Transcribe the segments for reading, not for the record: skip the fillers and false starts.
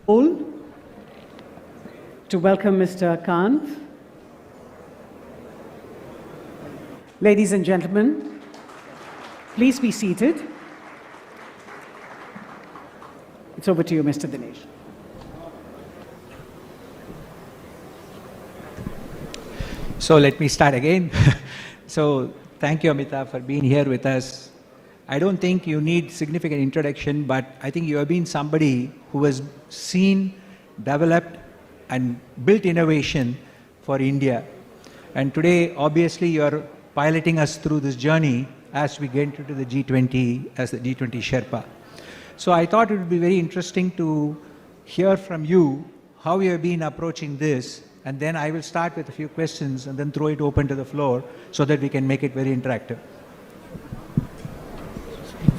All to welcome Mr. Kant. Ladies and gentlemen, please be seated. It's over to you, Mr. Dinesh. So let me start again. So thank you, Amitabh, for being here with us. I don't think you need significant introduction, but I think you have been somebody who has seen, developed, and built innovation for India. And today, obviously, you're piloting us through this journey as we get into the G20 as the G20 Sherpa. So I thought it would be very interesting to hear from you how you have been approaching this, and then I will start with a few questions and then throw it open to the floor so that we can make it very interactive.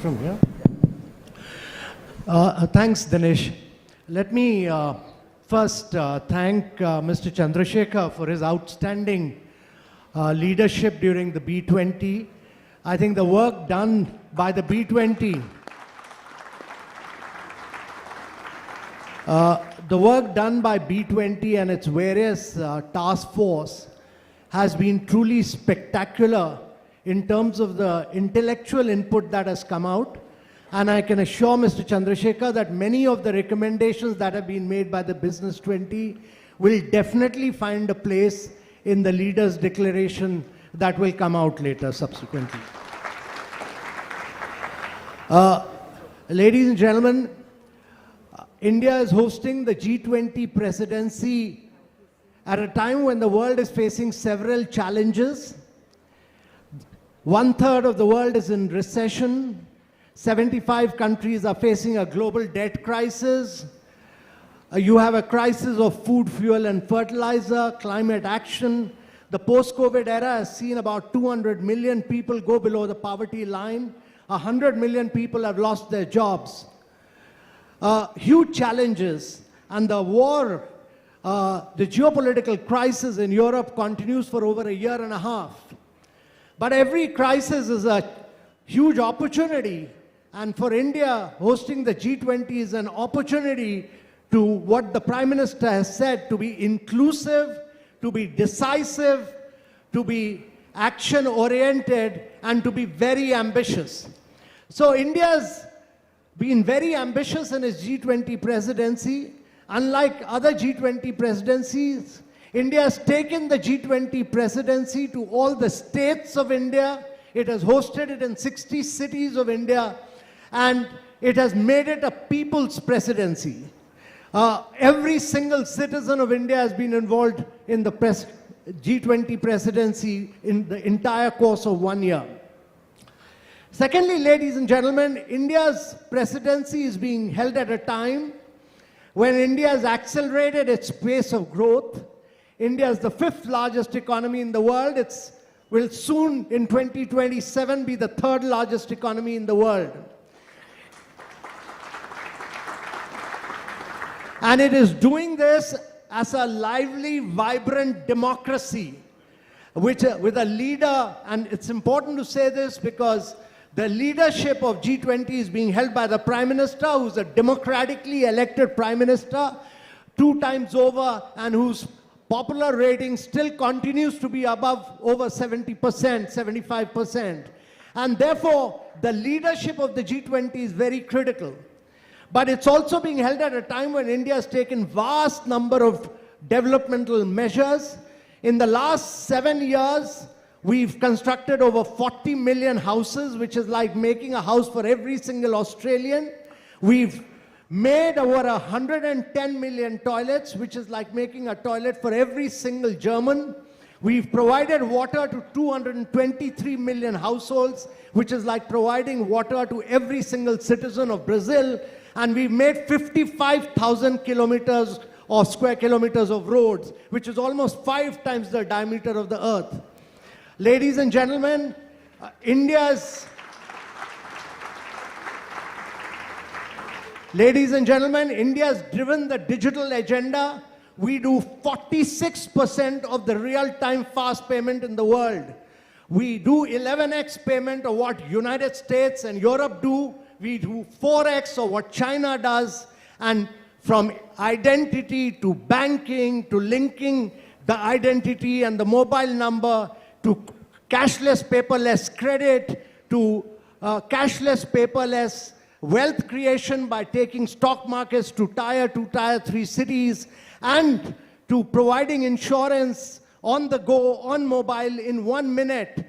From here. Thanks, Dinesh. Let me first thank Mr. Chandrashekar for his outstanding leadership during the B20. I think the work done by the B20, the work done by B20 and its various task force has been truly spectacular in terms of the intellectual input that has come out. And I can assure Mr. Chandrashekar that many of the recommendations that have been made by the Business 20 will definitely find a place in the leaders' declaration that will come out later subsequently. Ladies and gentlemen, India is hosting the G20 presidency at a time when the world is facing several challenges. 1/3 of the world is in recession. 75 countries are facing a global debt crisis. You have a crisis of food, fuel, and fertilizer, climate action. The post-COVID era has seen about 200 million people go below the poverty line. 100 million people have lost their jobs. Huge challenges, and the war, the geopolitical crisis in Europe continues for over a year and a half. But every crisis is a huge opportunity, and for India, hosting the G20 is an opportunity to, what the Prime Minister has said, to be inclusive, to be decisive, to be action-oriented, and to be very ambitious. So India's been very ambitious in its G20 presidency. Unlike other G20 presidencies, India has taken the G20 presidency to all the states of India. It has hosted it in 60 cities of India, and it has made it a people's presidency. Every single citizen of India has been involved in the G20 presidency in the entire course of 1 year. Secondly, ladies and gentlemen, India's presidency is being held at a time when India has accelerated its pace of growth. India is the 5th largest economy in the world. It will soon, in 2027, be the 3rd largest economy in the world. And it is doing this as a lively, vibrant democracy, with a leader, and it's important to say this because the leadership of G20 is being held by the Prime Minister, who's a democratically elected Prime Minister 2 times over, and whose popular rating still continues to be above over 70%, 75%. And therefore, the leadership of the G20 is very critical. But it's also being held at a time when India has taken vast number of developmental measures. In the last 7 years, we've constructed over 40 million houses, which is like making a house for every single Australian. We've made over 110 million toilets, which is like making a toilet for every single German. We've provided water to 223 million households, which is like providing water to every single citizen of Brazil. And we've made 55,000 kilometers or square kilometers of roads, which is almost 5 times the diameter of the earth. Ladies and gentlemen, India's driven the digital agenda. We do 46% of the real-time fast payment in the world. We do 11x payment of what United States and Europe do. We do 4x of what China does. And from identity to banking to linking the identity and the mobile number to cashless paperless credit to cashless paperless wealth creation by taking stock markets to tier 2, tier 3 cities, and to providing insurance on the go, on mobile in 1 minute.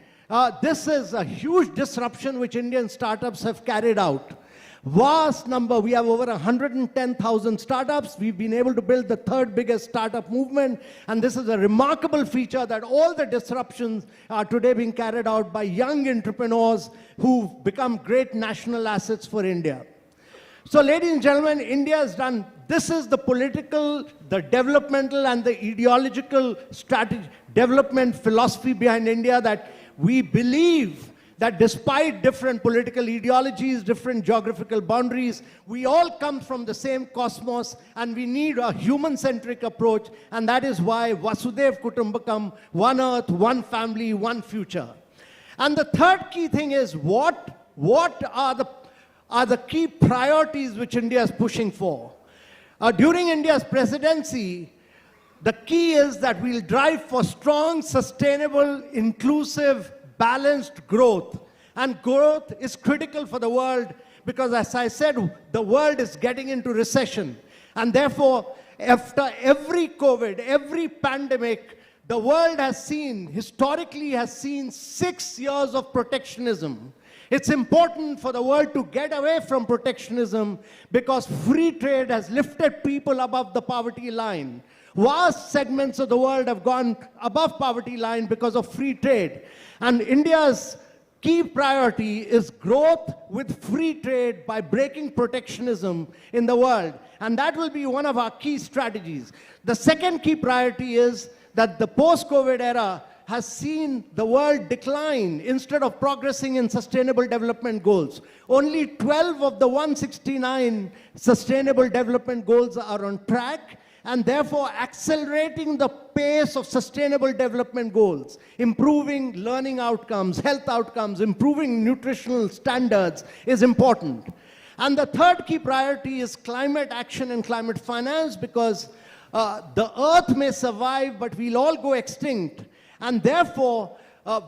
This is a huge disruption which Indian startups have carried out. Vast number, we have over 110,000 startups. We've been able to build the third biggest startup movement, and this is a remarkable feature that all the disruptions are today being carried out by young entrepreneurs who've become great national assets for India. So ladies and gentlemen, India has done, this is the political, the developmental and the ideological strategy, development philosophy behind India, that we believe that despite different political ideologies, different geographical boundaries, we all come from the same cosmos and we need a human-centric approach, and that is why Vasudhaiva Kutumbakam, one earth, one family, one future. And the third key thing is what are the key priorities which India is pushing for? During India's presidency, the key is that we'll drive for strong, sustainable, inclusive, balanced growth. And growth is critical for the world because, as I said, the world is getting into recession. And therefore, after every COVID, every pandemic, the world has seen, historically has seen 6 years of protectionism. It's important for the world to get away from protectionism because free trade has lifted people above the poverty line. Vast segments of the world have gone above poverty line because of free trade. And India's key priority is growth with free trade by breaking protectionism in the world. And that will be one of our key strategies. The second key priority is that the post-COVID era has seen the world decline instead of progressing in sustainable development goals. Only 12 of the 169 sustainable development goals are on track, and therefore accelerating the pace of sustainable development goals, improving learning outcomes, health outcomes, improving nutritional standards is important. And the third key priority is climate action and climate finance, because the earth may survive, but we'll all go extinct. And therefore,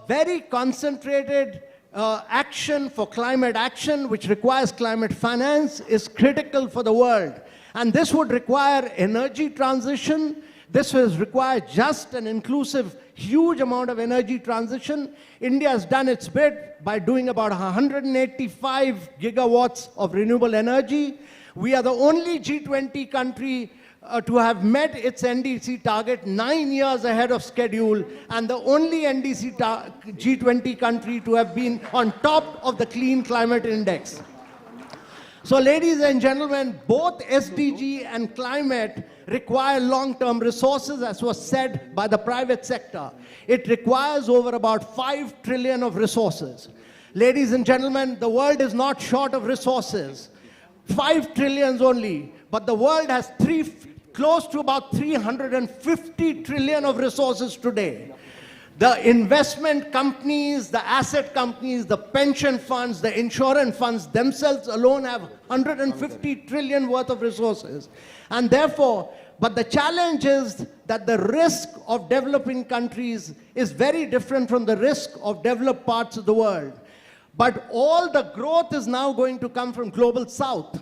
very concentrated action for climate action, which requires climate finance, is critical for the world. And this would require energy transition. This will require just and inclusive, huge amount of energy transition. India has done its bit by doing about 185 gigawatts of renewable energy. We are the only G20 country to have met its NDC target 9 years ahead of schedule, and the only NDC G20 country to have been on top of the Clean Climate Index. So ladies and gentlemen, both SDG and climate require long-term resources, as was said by the private sector. It requires over about 5 trillion of resources. Ladies and gentlemen, the world is not short of resources. 5 trillions only, but the world has close to about 350 trillion of resources today. The investment companies, the asset companies, the pension funds, the insurance funds themselves alone have 150 trillion worth of resources. And therefore, but the challenge is that the risk of developing countries is very different from the risk of developed parts of the world. But all the growth is now going to come from Global South.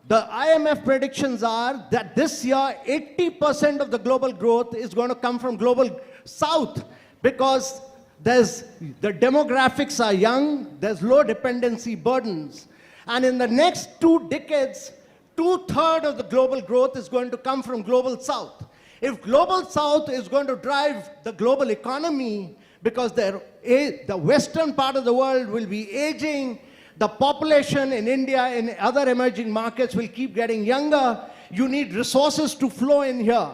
The IMF predictions are that this year, 80% of the global growth is going to come from Global South, because the demographics are young, there's low dependency burdens. And in the next 2 decades, 2/3 of the global growth is going to come from Global South. If Global South is going to drive the global economy, because the western part of the world will be aging, the population in India and other emerging markets will keep getting younger, you need resources to flow in here.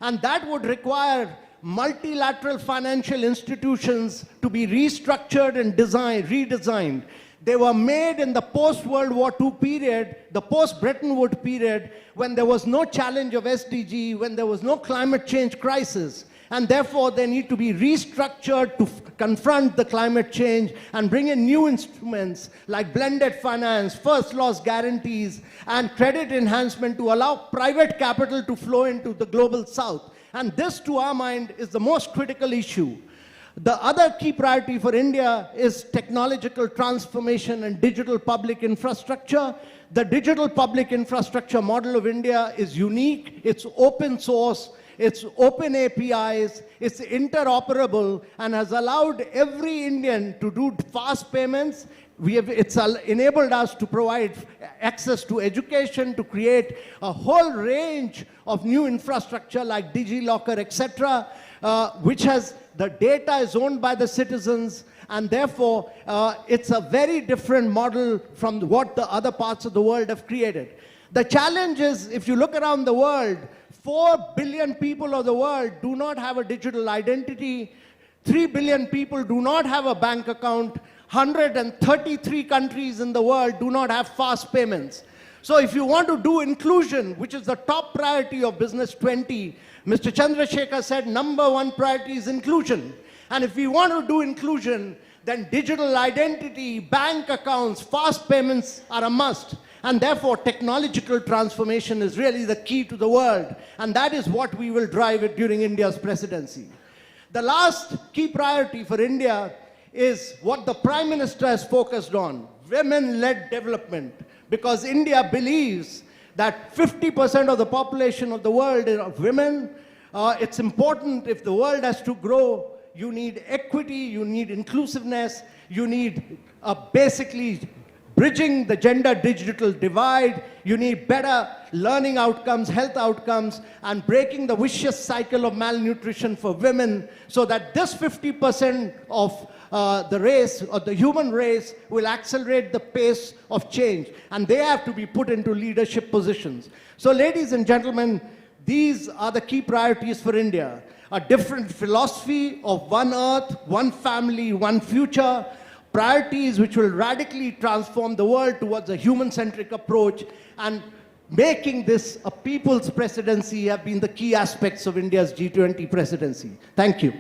And that would require multilateral financial institutions to be restructured and redesigned. They were made in the post-World War II period, the post-Bretton Woods period, when there was no challenge of SDG, when there was no climate change crisis. And therefore, they need to be restructured to confront the climate change and bring in new instruments like blended finance, first loss guarantees, and credit enhancement to allow private capital to flow into the global south. And this, to our mind, is the most critical issue. The other key priority for India is technological transformation and digital public infrastructure. The digital public infrastructure model of India is unique, it's open source, it's open APIs, it's interoperable, and has allowed every Indian to do fast payments. It's enabled us to provide access to education, to create a whole range of new infrastructure like DigiLocker, etc., which has the data is owned by the citizens, and therefore it's a very different model from what the other parts of the world have created. The challenge is, if you look around the world, 4 billion people of the world do not have a digital identity, 3 billion people do not have a bank account, 133 countries in the world do not have fast payments. So if you want to do inclusion, which is the top priority of Business 20, Mr. Chandrashekar said #1 priority is inclusion. And if we want to do inclusion, then digital identity, bank accounts, fast payments are a must. And therefore, technological transformation is really the key to the world. And that is what we will drive it during India's presidency. The last key priority for India is what the Prime Minister has focused on, women-led development. Because India believes that 50% of the population of the world are women. It's important, if the world has to grow, you need equity, you need inclusiveness, you need basically bridging the gender digital divide, you need better learning outcomes, health outcomes, and breaking the vicious cycle of malnutrition for women, so that this 50% of the race, or the human race, will accelerate the pace of change. And they have to be put into leadership positions. So ladies and gentlemen, these are the key priorities for India. A different philosophy of one earth, one family, one future. Priorities which will radically transform the world towards a human-centric approach, and making this a people's presidency have been the key aspects of India's G20 presidency. Thank you.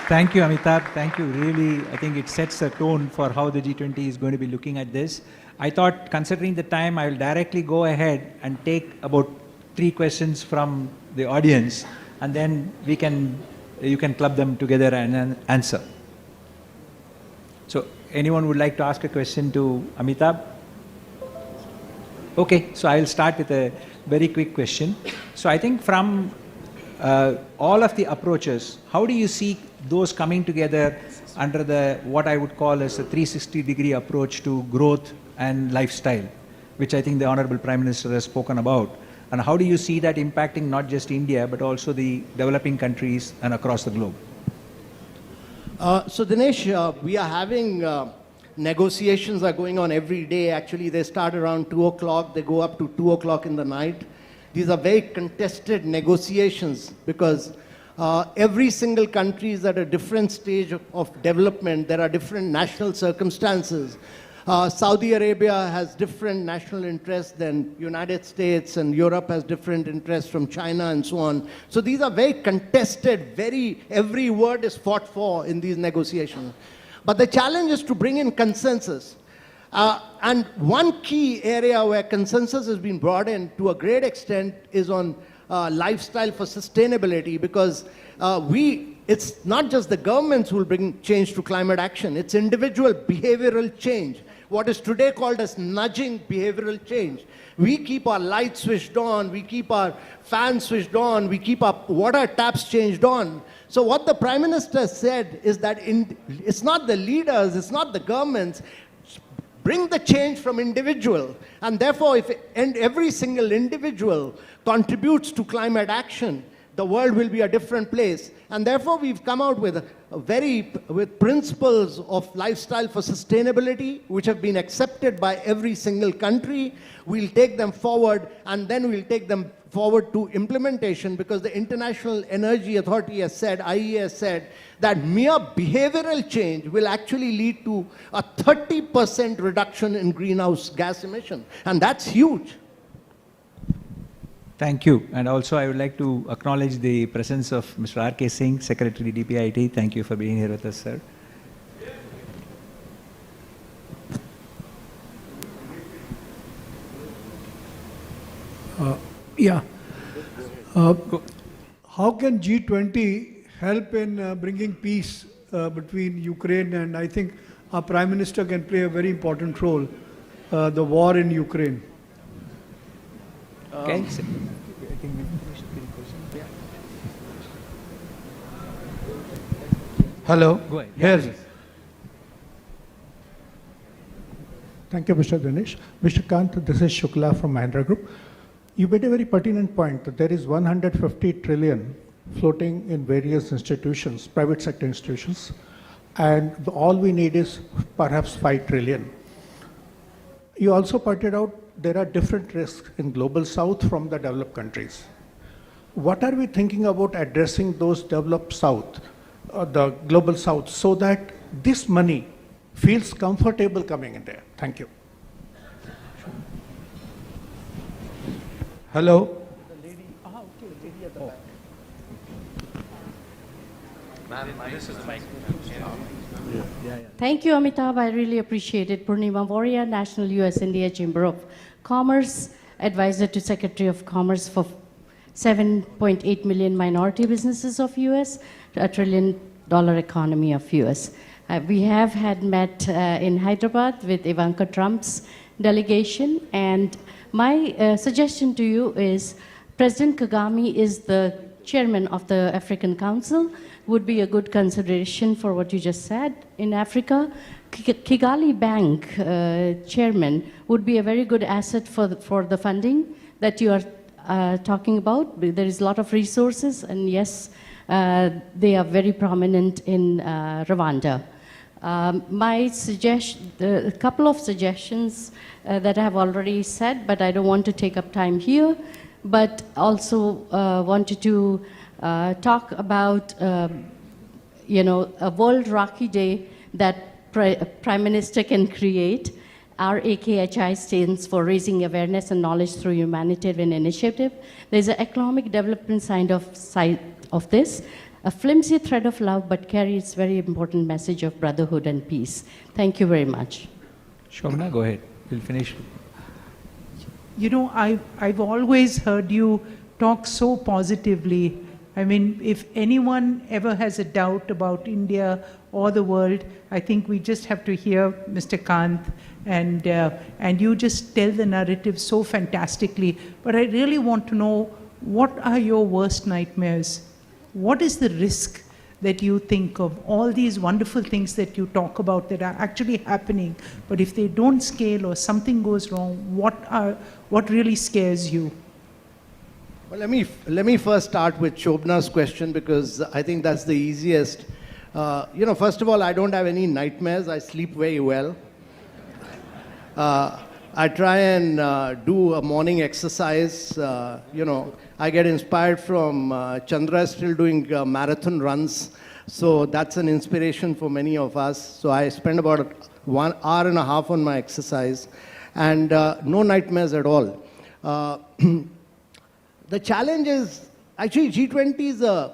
Thank you, Amitabh. Thank you. Really, I think it sets a tone for how the G20 is going to be looking at this. I thought, considering the time, I will directly go ahead and take about 3 questions from the audience, and then you can club them together and answer. So, anyone would like to ask a question to Amitabh? Okay, so I will start with a very quick question. So, I think from all of the approaches, how do you see those coming together under the what I would call as a 360-degree approach to growth and lifestyle, which I think the Honorable Prime Minister has spoken about? And how do you see that impacting not just India, but also the developing countries and across the globe? So Dinesh, we are having negotiations are going on every day. Actually, they start around 2 o'clock, they go up to 2 o'clock in the night. These are very contested negotiations because every single country is at a different stage of development. There are different national circumstances. Saudi Arabia has different national interests than United States, and Europe has different interests from China and so on. So these are very contested, every word is fought for in these negotiations. But the challenge is to bring in consensus. And one key area where consensus has been brought in to a great extent is on lifestyle for sustainability, because it's not just the governments who will bring change to climate action, it's individual behavioral change. What is today called as nudging behavioral change. We keep our lights switched on, we keep our fans switched on, we keep our water taps changed on. So what the Prime Minister said is that it's not the leaders, it's not the governments, bring the change from individual. And therefore, if every single individual contributes to climate action, the world will be a different place. And therefore, we've come out with with principles of lifestyle for sustainability, which have been accepted by every single country. We'll take them forward, and then we'll take them forward to implementation, because the International Energy Authority has said, IEA has said, that mere behavioral change will actually lead to a 30% reduction in greenhouse gas emission. And that's huge. Thank you. And also I would like to acknowledge the presence of Mr. R.K. Singh, Secretary DPIIT. Thank you for being here with us, sir. Yeah. How can G20 help in bringing peace between Ukraine, and I think our Prime Minister can play a very important role, the war in Ukraine? Okay. Hello. Go ahead. Here. Thank you, Mr. Dinesh. Mr. Kant, this is Shukla from Mahindra Group. You made a very pertinent point that there is 150 trillion floating in various institutions, private sector institutions, and all we need is perhaps 5 trillion. You also pointed out there are different risks in global south from the developed countries. What are we thinking about addressing those developed south, the global south, so that this money feels comfortable coming in there? Thank you. Hello. Thank you, Amitabh. I really appreciate it. Purnima Warrior, National US India Chamber of Commerce, Advisor to Secretary of Commerce for 7.8 million minority businesses of US, $1 trillion economy of US. We have had met in Hyderabad with Ivanka Trump's delegation, and my suggestion to you is President Kagame is the chairman of the African Council, would be a good consideration for what you just said in Africa. Kigali Bank chairman would be a very good asset for the funding that you are talking about. There is a lot of resources, and yes, they are very prominent in Rwanda. A couple of suggestions that I have already said, but I don't want to take up time here, but also wanted to talk about, a World Rocky Day that Prime Minister can create. Our AKHI stands for Raising Awareness and Knowledge Through Humanitarian Initiative. There's an economic development side of this. A flimsy thread of love, but carries very important message of brotherhood and peace. Thank you very much. Shobna, go ahead. We'll finish. You know, I've always heard you talk so positively. I mean, if anyone ever has a doubt about India or the world, I think we just have to hear Mr. Kant, and you just tell the narrative so fantastically. But I really want to know, what are your worst nightmares? What is the risk that you think of all these wonderful things that you talk about that are actually happening, but if they don't scale or something goes wrong, what really scares you? Well, let me first start with Shobna's question, because I think that's the easiest. First of all, I don't have any nightmares. I sleep very well. I try and do a morning exercise. I get inspired from Chandra still doing marathon runs. So that's an inspiration for many of us. So I spend about 1 hour and a half on my exercise, and no nightmares at all. The challenge is, actually G20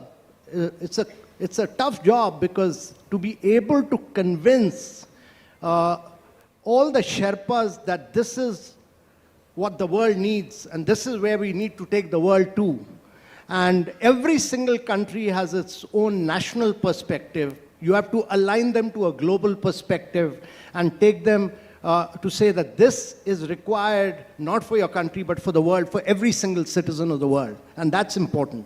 it's a tough job, because to be able to convince all the Sherpas that this is what the world needs, and this is where we need to take the world to. And every single country has its own national perspective. You have to align them to a global perspective and take them to say that this is required not for your country, but for the world, for every single citizen of the world. And that's important.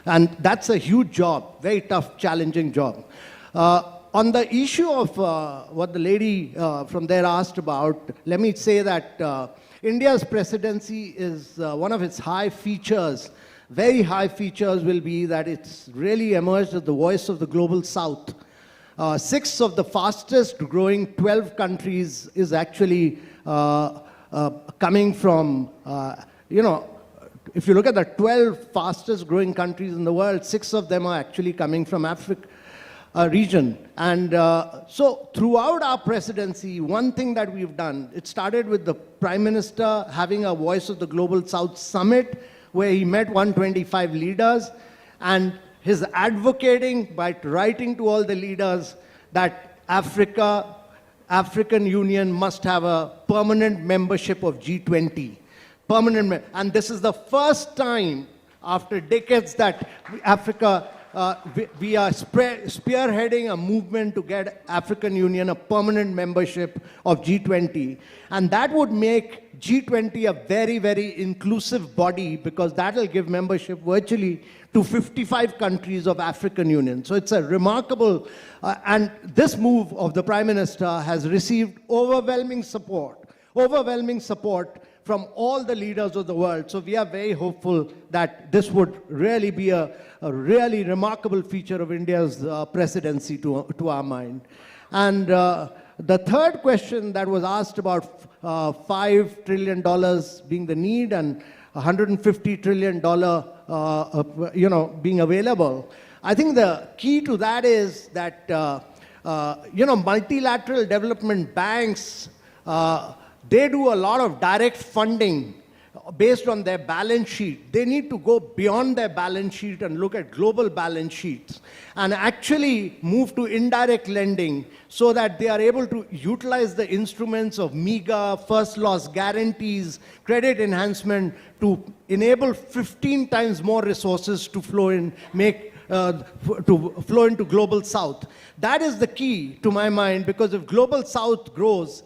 And that's a huge job, very tough, challenging job. On the issue of what the lady from there asked about, let me say that India's presidency is one of its high features, very high features will be that it's really emerged as the voice of the global south. 6 of the fastest growing 12 countries is actually coming from, if you look at the 12 fastest growing countries in the world, 6 of them are actually coming from Africa region. And so throughout our presidency, one thing that we've done, it started with the Prime Minister having a Voice of the Global South Summit, where he met 125 leaders, and his advocating by writing to all the leaders that African Union must have a permanent membership of G20. And this is the first time after decades that Africa, we are spearheading a movement to get African Union a permanent membership of G20. And that would make G20 a very, very inclusive body, because that will give membership virtually to 55 countries of African Union. So it's a remarkable, and this move of the Prime Minister has received overwhelming support from all the leaders of the world. So we are very hopeful that this would really be a really remarkable feature of India's presidency to our mind. And the third question that was asked about $5 trillion being the need and $150 trillion being available. I think the key to that is that multilateral development banks, they do a lot of direct funding based on their balance sheet. They need to go beyond their balance sheet and look at global balance sheets and actually move to indirect lending so that they are able to utilize the instruments of MEGA, first loss guarantees, credit enhancement to enable 15 times more resources to flow in, to flow into Global South. That is the key to my mind, because if Global South grows,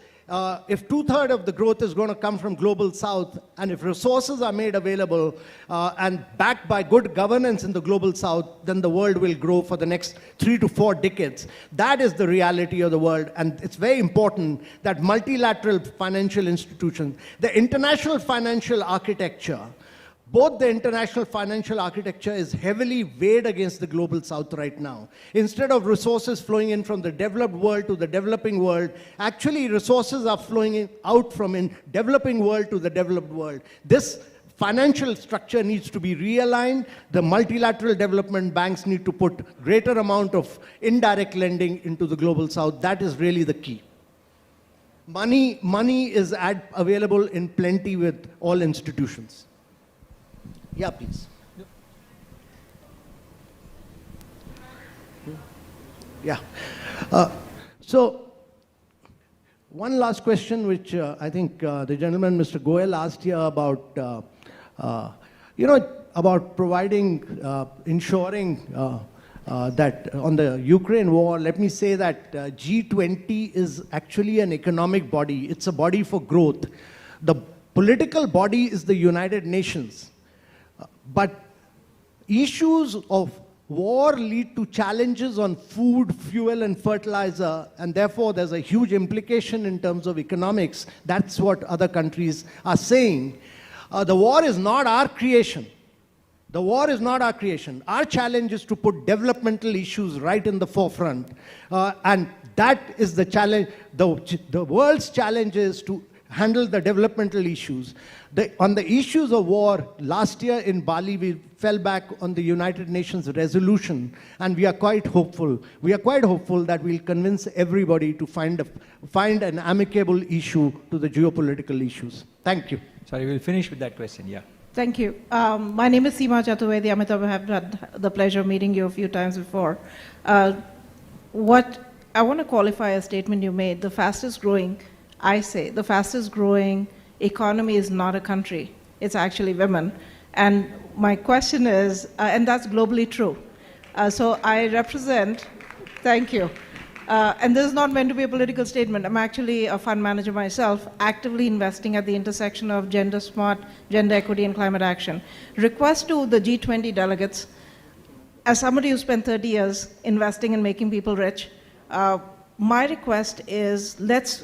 if 2/3 of the growth is going to come from Global South, and if resources are made available and backed by good governance in the Global South, then the world will grow for the next 3 to 4 decades. That is the reality of the world, and it's very important that multilateral financial institutions, the international financial architecture, both the international financial architecture is heavily weighed against the Global South right now. Instead of resources flowing in from the developed world to the developing world, actually resources are flowing out from in developing world to the developed world. This financial structure needs to be realigned. The multilateral development banks need to put greater amount of indirect lending into the Global South. That is really the key. Money is available in plenty with all institutions. Yeah, please. Yeah. So, one last question, which I think the gentleman, Mr. Goel, asked here about, about providing, ensuring that on the Ukraine war. Let me say that G20 is actually an economic body. It's a body for growth. The political body is the United Nations. But issues of war lead to challenges on food, fuel, and fertilizer, and therefore there's a huge implication in terms of economics. That's what other countries are saying. The war is not our creation. The war is not our creation. Our challenge is to put developmental issues right in the forefront. And that is the challenge. The world's challenge is to handle the developmental issues. On the issues of war, last year in Bali, we fell back on the United Nations resolution, and we are quite hopeful. We are quite hopeful that we'll convince everybody to find an amicable issue to the geopolitical issues. Thank you. Sorry, we'll finish with that question, yeah. Thank you. My name is Seema Chaturvedi. Amitabh, I have had the pleasure of meeting you a few times before. What I want to qualify a statement you made. The fastest growing economy is not a country. It's actually women. And my question is, and that's globally true. So I represent, thank you. And this is not meant to be a political statement. I'm actually a fund manager myself, actively investing at the intersection of gender smart, gender equity, and climate action. Request to the G20 delegates, as somebody who spent 30 years investing and making people rich, my request is let's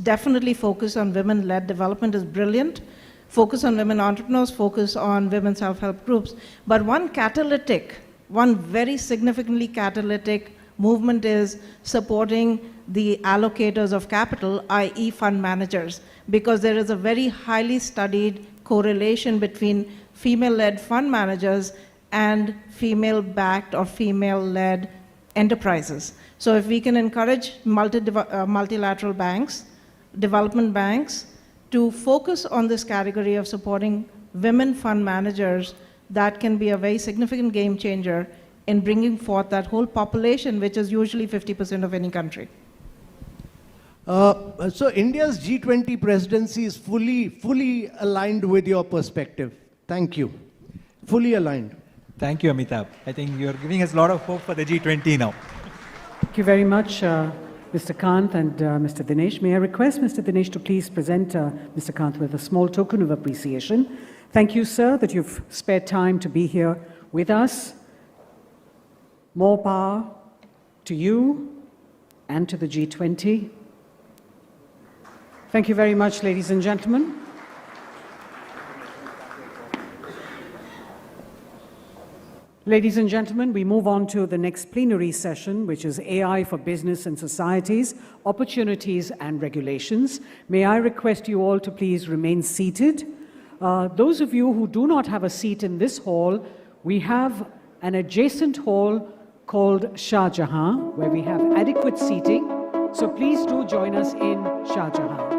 definitely focus on women-led development is brilliant. Focus on women entrepreneurs, focus on women self-help groups. But one very significantly catalytic movement is supporting the allocators of capital, i.e. fund managers, because there is a very highly studied correlation between female-led fund managers and female-backed or female-led enterprises. So if we can encourage multilateral banks, development banks, to focus on this category of supporting women fund managers, that can be a very significant game changer in bringing forth that whole population, which is usually 50% of any country. So India's G20 presidency is fully aligned with your perspective. Thank you. Fully aligned. Thank you, Amitabh. I think you're giving us a lot of hope for the G20 now. Thank you very much, Mr. Kant and Mr. Dinesh. May I request Mr. Dinesh to please present Mr. Kant with a small token of appreciation. Thank you, sir, that you've spared time to be here with us. More power to you and to the G20. Thank you very much, ladies and gentlemen. Ladies and gentlemen, we move on to the next plenary session, which is AI for Business and Societies, Opportunities and Regulations. May I request you all to please remain seated. Those of you who do not have a seat in this hall, we have an adjacent hall called Shah Jahan, where we have adequate seating. So please do join us in Shah Jahan.